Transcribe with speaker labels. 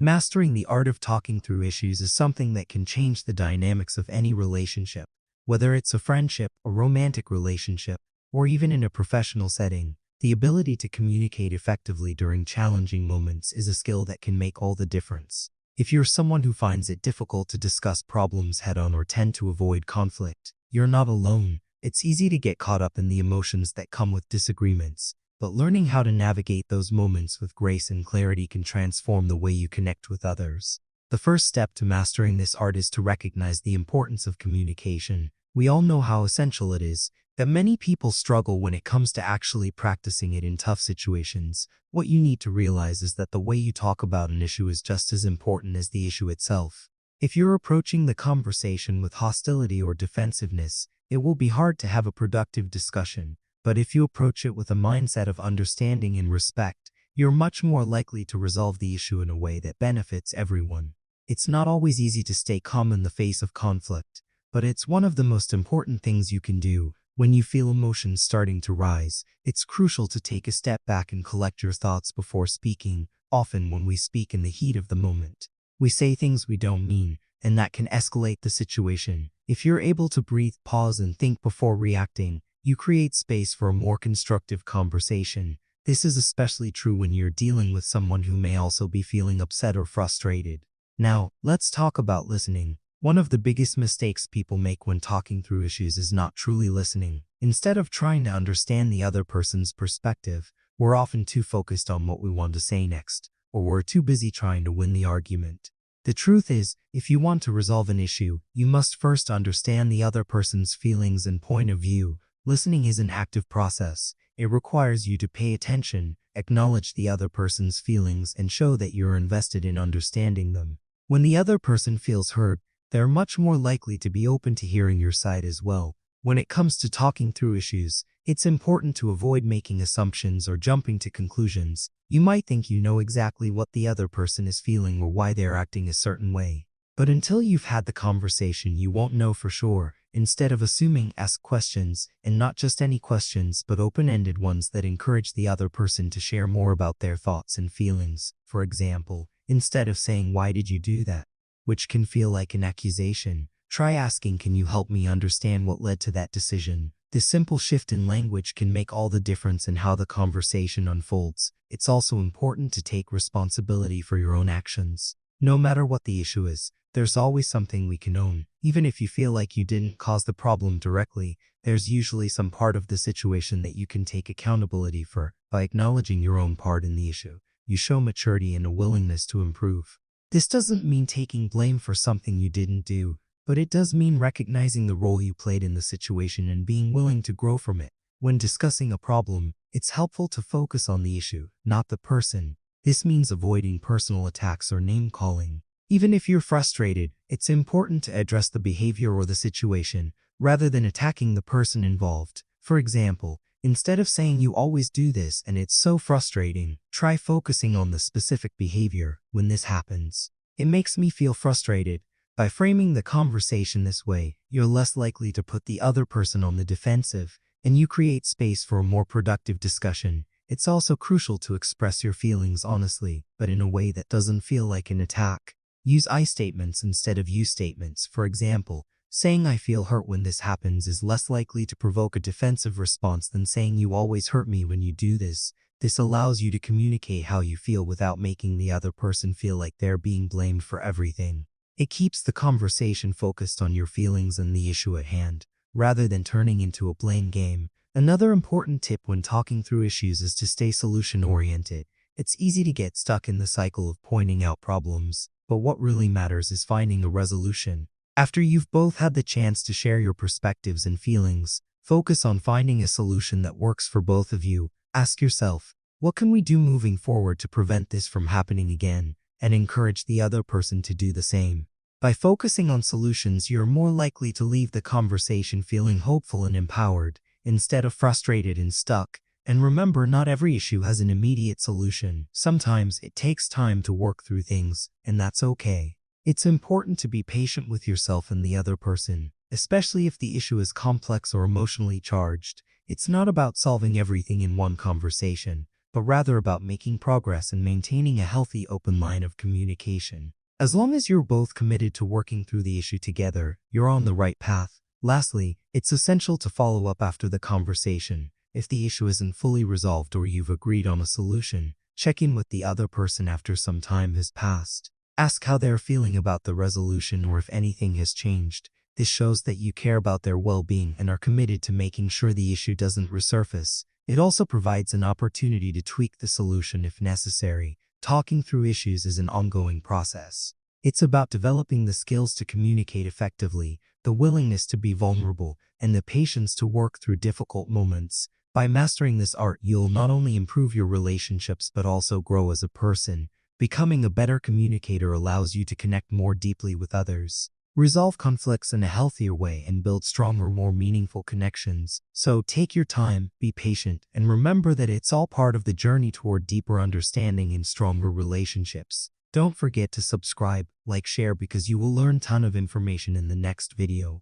Speaker 1: Mastering the art of talking through issues is something that can change the dynamics of any relationship, whether it's a friendship, a romantic relationship, or even in a professional setting. The ability to communicate effectively during challenging moments is a skill that can make all the difference. If you're someone who finds it difficult to discuss problems head-on or tend to avoid conflict, you're not alone. It's easy to get caught up in the emotions that come with disagreements, but learning how to navigate those moments with grace and clarity can transform the way you connect with others. The first step to mastering this art is to recognize the importance of communication. We all know how essential it is, that many people struggle when it comes to actually practicing it in tough situations. What you need to realize is that the way you talk about an issue is just as important as the issue itself. If you're approaching the conversation with hostility or defensiveness, it will be hard to have a productive discussion. But if you approach it with a mindset of understanding and respect, you're much more likely to resolve the issue in a way that benefits everyone. It's not always easy to stay calm in the face of conflict, but it's one of the most important things you can do. When you feel emotions starting to rise, it's crucial to take a step back and collect your thoughts before speaking. Often when we speak in the heat of the moment, we say things we don't mean, and that can escalate the situation. If you're able to breathe, pause, and think before reacting, you create space for a more constructive conversation. This is especially true when you're dealing with someone who may also be feeling upset or frustrated. Now, let's talk about listening. One of the biggest mistakes people make when talking through issues is not truly listening. Instead of trying to understand the other person's perspective, we're often too focused on what we want to say next, or we're too busy trying to win the argument. The truth is, if you want to resolve an issue, you must first understand the other person's feelings and point of view. Listening is an active process. It requires you to pay attention, acknowledge the other person's feelings, and show that you're invested in understanding them. When the other person feels heard, they're much more likely to be open to hearing your side as well. When it comes to talking through issues, it's important to avoid making assumptions or jumping to conclusions. You might think you know exactly what the other person is feeling or why they're acting a certain way. But until you've had the conversation, you won't know for sure. Instead of assuming, ask questions, and not just any questions, but open-ended ones that encourage the other person to share more about their thoughts and feelings. For example, instead of saying, "Why did you do that?" which can feel like an accusation, try asking, "Can you help me understand what led to that decision?" This simple shift in language can make all the difference in how the conversation unfolds. It's also important to take responsibility for your own actions. No matter what the issue is, there's always something we can own. Even if you feel like you didn't cause the problem directly, there's usually some part of the situation that you can take accountability for. By acknowledging your own part in the issue, you show maturity and a willingness to improve. This doesn't mean taking blame for something you didn't do, but it does mean recognizing the role you played in the situation and being willing to grow from it. When discussing a problem, it's helpful to focus on the issue, not the person. This means avoiding personal attacks or name-calling. Even if you're frustrated, it's important to address the behavior or the situation, rather than attacking the person involved. For example, instead of saying, "You always do this and it's so frustrating," try focusing on the specific behavior. "When this happens, it makes me feel frustrated." By framing the conversation this way, you're less likely to put the other person on the defensive, and you create space for a more productive discussion. It's also crucial to express your feelings honestly, but in a way that doesn't feel like an attack. Use I statements instead of you statements. For example, saying, "I feel hurt when this happens," is less likely to provoke a defensive response than saying, "You always hurt me when you do this." This allows you to communicate how you feel without making the other person feel like they're being blamed for everything. It keeps the conversation focused on your feelings and the issue at hand, rather than turning into a blame game. Another important tip when talking through issues is to stay solution-oriented. It's easy to get stuck in the cycle of pointing out problems, but what really matters is finding a resolution. After you've both had the chance to share your perspectives and feelings, focus on finding a solution that works for both of you. Ask yourself, what can we do moving forward to prevent this from happening again? And encourage the other person to do the same. By focusing on solutions, you're more likely to leave the conversation feeling hopeful and empowered, instead of frustrated and stuck. And remember, not every issue has an immediate solution. Sometimes it takes time to work through things, and that's okay. It's important to be patient with yourself and the other person, especially if the issue is complex or emotionally charged. It's not about solving everything in one conversation, but rather about making progress and maintaining a healthy open line of communication. As long as you're both committed to working through the issue together, you're on the right path. Lastly, it's essential to follow up after the conversation. If the issue isn't fully resolved or you've agreed on a solution, check in with the other person after some time has passed. Ask how they're feeling about the resolution or if anything has changed. This shows that you care about their well-being and are committed to making sure the issue doesn't resurface. It also provides an opportunity to tweak the solution if necessary. Talking through issues is an ongoing process. It's about developing the skills to communicate effectively, the willingness to be vulnerable, and the patience to work through difficult moments. By mastering this art, you'll not only improve your relationships but also grow as a person. Becoming a better communicator allows you to connect more deeply with others, resolve conflicts in a healthier way, and build stronger, more meaningful connections. So take your time, be patient, and remember that it's all part of the journey toward deeper understanding and stronger relationships. Don't forget to subscribe, like, share because you will learn a ton of information in the next video.